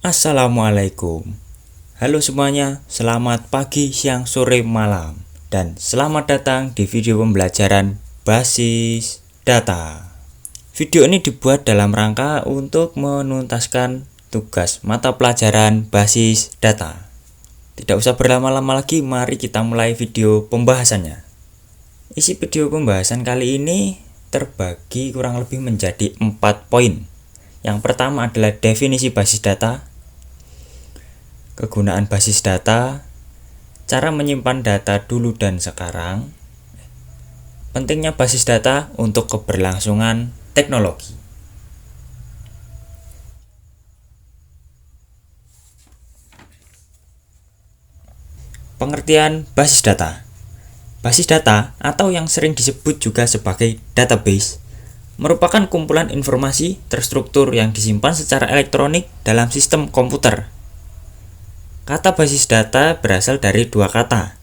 Assalamualaikum. Halo semuanya, selamat pagi, siang, sore, malam. Dan selamat datang di video pembelajaran basis data. Video ini dibuat dalam rangka untuk menuntaskan tugas mata pelajaran basis data. Tidak usah berlama-lama lagi, mari kita mulai video pembahasannya. Isi video pembahasan kali ini terbagi kurang lebih menjadi 4 poin. Yang pertama adalah definisi basis data, kegunaan basis data, cara menyimpan data dulu dan sekarang, pentingnya basis data untuk keberlangsungan teknologi. Pengertian basis data. Basis data atau yang sering disebut juga sebagai database merupakan kumpulan informasi terstruktur yang disimpan secara elektronik dalam sistem komputer. Kata basis data berasal dari dua kata,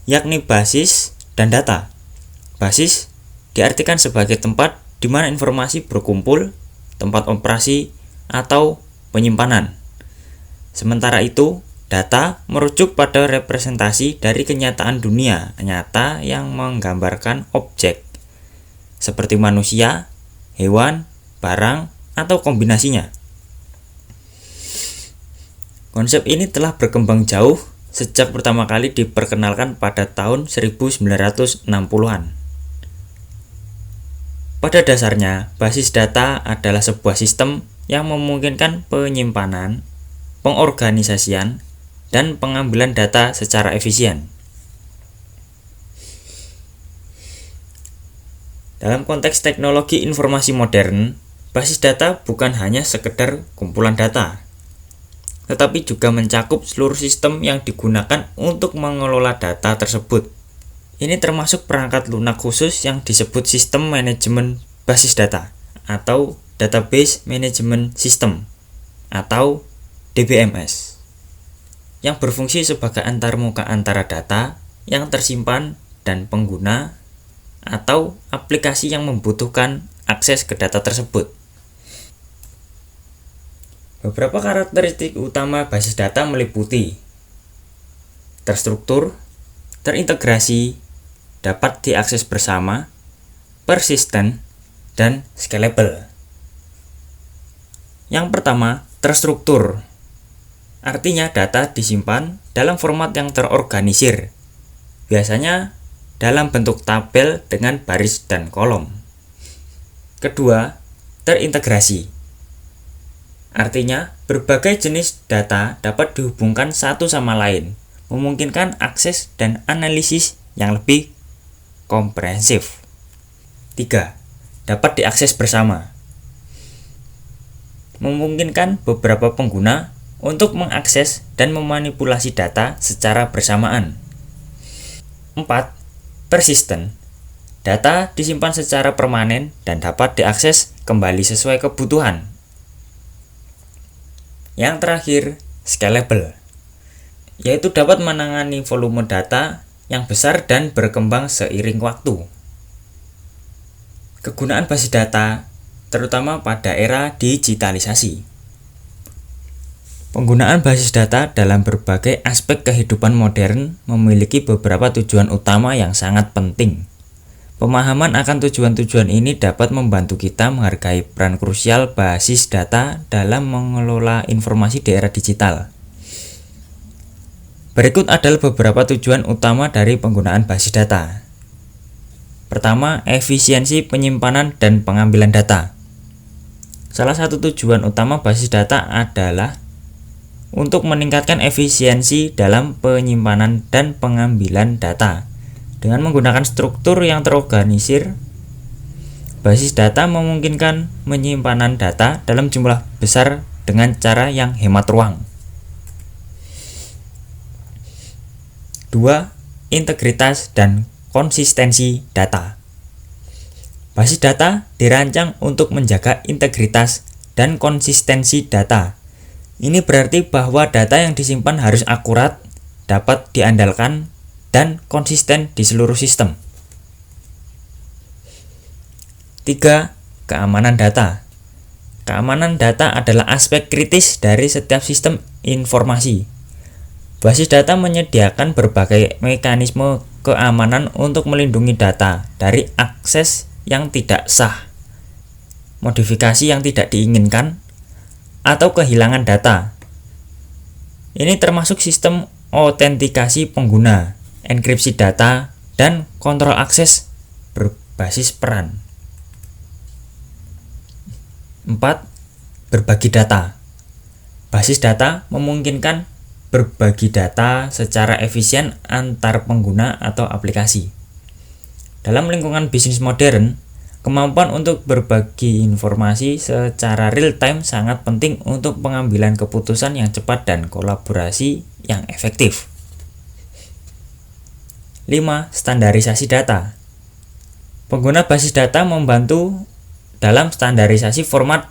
yakni basis dan data. Basis diartikan sebagai tempat di mana informasi berkumpul, tempat operasi, atau penyimpanan. Sementara itu, data merujuk pada representasi dari kenyataan dunia nyata yang menggambarkan objek, seperti manusia, hewan, barang, atau kombinasinya. Konsep ini telah berkembang jauh sejak pertama kali diperkenalkan pada tahun 1960-an. Pada dasarnya, basis data adalah sebuah sistem yang memungkinkan penyimpanan, pengorganisasian, dan pengambilan data secara efisien. Dalam konteks teknologi informasi modern, basis data bukan hanya sekedar kumpulan data, tetapi juga mencakup seluruh sistem yang digunakan untuk mengelola data tersebut. Ini termasuk perangkat lunak khusus yang disebut Sistem Manajemen Basis Data atau Database Management System atau DBMS, yang berfungsi sebagai antarmuka antara data yang tersimpan dan pengguna atau aplikasi yang membutuhkan akses ke data tersebut. Beberapa karakteristik utama basis data meliputi terstruktur, terintegrasi, dapat diakses bersama, persisten, dan scalable. Yang pertama, terstruktur. Artinya data disimpan dalam format yang terorganisir, biasanya dalam bentuk tabel dengan baris dan kolom. Kedua, terintegrasi. Artinya, berbagai jenis data dapat dihubungkan satu sama lain, memungkinkan akses dan analisis yang lebih komprehensif. 3. Dapat diakses bersama. Memungkinkan beberapa pengguna untuk mengakses dan memanipulasi data secara bersamaan. 4. Persisten. Data disimpan secara permanen dan dapat diakses kembali sesuai kebutuhan. Yang terakhir, scalable, yaitu dapat menangani volume data yang besar dan berkembang seiring waktu. Kegunaan basis data terutama pada era digitalisasi. Penggunaan basis data dalam berbagai aspek kehidupan modern memiliki beberapa tujuan utama yang sangat penting. Pemahaman akan tujuan-tujuan ini dapat membantu kita menghargai peran krusial basis data dalam mengelola informasi di era digital. Berikut adalah beberapa tujuan utama dari penggunaan basis data. Pertama, efisiensi penyimpanan dan pengambilan data. Salah satu tujuan utama basis data adalah untuk meningkatkan efisiensi dalam penyimpanan dan pengambilan data. Dengan menggunakan struktur yang terorganisir, basis data memungkinkan penyimpanan data dalam jumlah besar dengan cara yang hemat ruang. 2. Integritas dan konsistensi data. Basis data dirancang untuk menjaga integritas dan konsistensi data. Ini berarti bahwa data yang disimpan harus akurat, dapat diandalkan, dan konsisten di seluruh sistem. 3. Keamanan data. keamanan data adalah aspek kritis dari setiap sistem informasi. Basis data menyediakan berbagai mekanisme keamanan untuk melindungi data dari akses yang tidak sah, modifikasi yang tidak diinginkan, atau kehilangan data. Ini termasuk sistem autentikasi pengguna, enkripsi data, dan kontrol akses berbasis peran. 4. Berbagi data. Basis data memungkinkan berbagi data secara efisien antar pengguna atau aplikasi. Dalam lingkungan bisnis modern, kemampuan untuk berbagi informasi secara real-time sangat penting untuk pengambilan keputusan yang cepat dan kolaborasi yang efektif. 5. Standarisasi data. Pengguna basis data membantu dalam standarisasi format.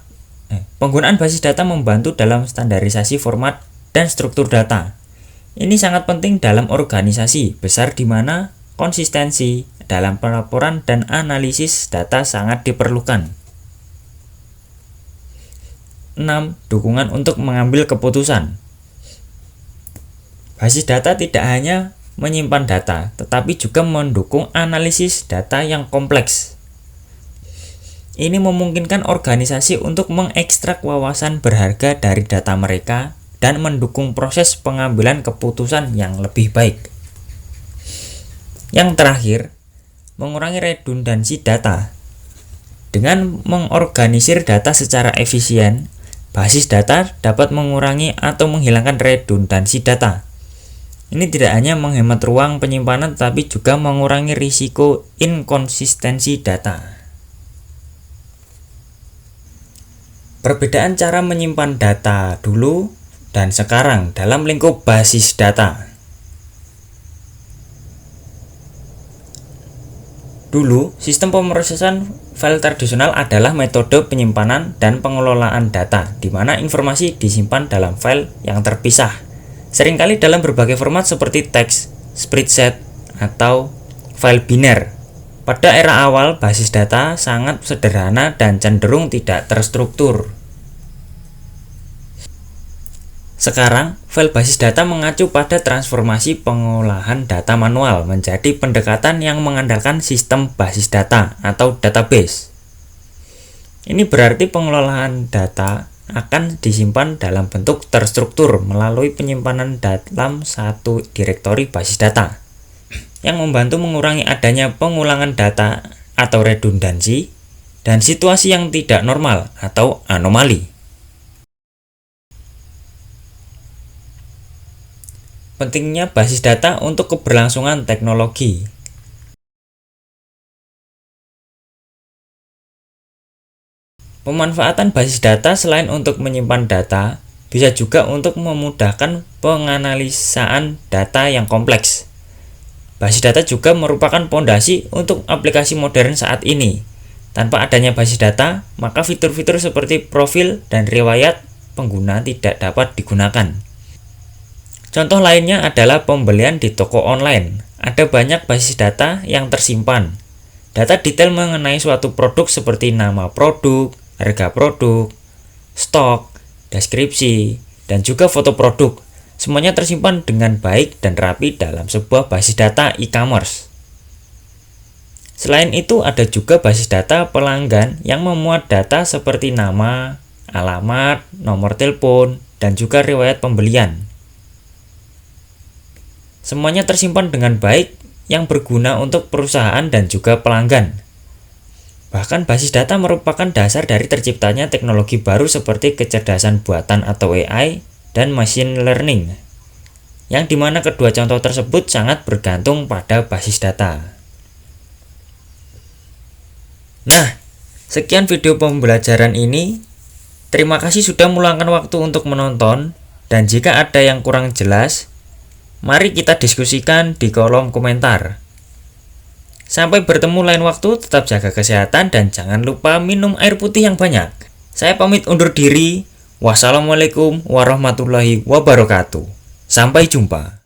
Penggunaan basis data membantu dalam standarisasi format dan struktur data. Ini sangat penting dalam organisasi besar di mana konsistensi dalam pelaporan dan analisis data sangat diperlukan. 6. Dukungan untuk mengambil keputusan. Basis data tidak hanya menyimpan data, tetapi juga mendukung analisis data yang kompleks. Ini memungkinkan organisasi untuk mengekstrak wawasan berharga dari data mereka dan mendukung proses pengambilan keputusan yang lebih baik. Yang terakhir, mengurangi redundansi data. Dengan mengorganisir data secara efisien, basis data dapat mengurangi atau menghilangkan redundansi data. Ini tidak hanya menghemat ruang penyimpanan, tetapi juga mengurangi risiko inkonsistensi data. Perbedaan cara menyimpan data dulu dan sekarang dalam lingkup basis data. Dulu, sistem pemrosesan file tradisional adalah metode penyimpanan dan pengelolaan data, di mana informasi disimpan dalam file yang terpisah, seringkali dalam berbagai format seperti teks, spreadsheet, atau file biner. Pada era awal, basis data sangat sederhana dan cenderung tidak terstruktur. Sekarang, file basis data mengacu pada transformasi pengolahan data manual menjadi pendekatan yang mengandalkan sistem basis data atau database. Ini berarti pengelolaan data akan disimpan dalam bentuk terstruktur melalui penyimpanan dalam satu direktori basis data, yang membantu mengurangi adanya pengulangan data atau redundansi dan situasi yang tidak normal atau anomali. Pentingnya basis data untuk keberlangsungan teknologi. Pemanfaatan basis data selain untuk menyimpan data, bisa juga untuk memudahkan penganalisaan data yang kompleks. Basis data juga merupakan fondasi untuk aplikasi modern saat ini. Tanpa adanya basis data, maka fitur-fitur seperti profil dan riwayat pengguna tidak dapat digunakan. Contoh lainnya adalah pembelian di toko online. Ada banyak basis data yang tersimpan. Data detail mengenai suatu produk seperti nama produk, harga produk, stok, deskripsi, dan juga foto produk. Semuanya tersimpan dengan baik dan rapi dalam sebuah basis data e-commerce. Selain itu, ada juga basis data pelanggan yang memuat data seperti nama, alamat, nomor telepon, dan juga riwayat pembelian. Semuanya tersimpan dengan baik yang berguna untuk perusahaan dan juga pelanggan. Bahkan basis data merupakan dasar dari terciptanya teknologi baru seperti kecerdasan buatan atau AI dan machine learning, yang dimana kedua contoh tersebut sangat bergantung pada basis data. Nah, sekian video pembelajaran ini. Terima kasih sudah meluangkan waktu untuk menonton, dan jika ada yang kurang jelas, mari kita diskusikan di kolom komentar. Sampai bertemu lain waktu, tetap jaga kesehatan dan jangan lupa minum air putih yang banyak. Saya pamit undur diri. Wassalamualaikum warahmatullahi wabarakatuh. Sampai jumpa.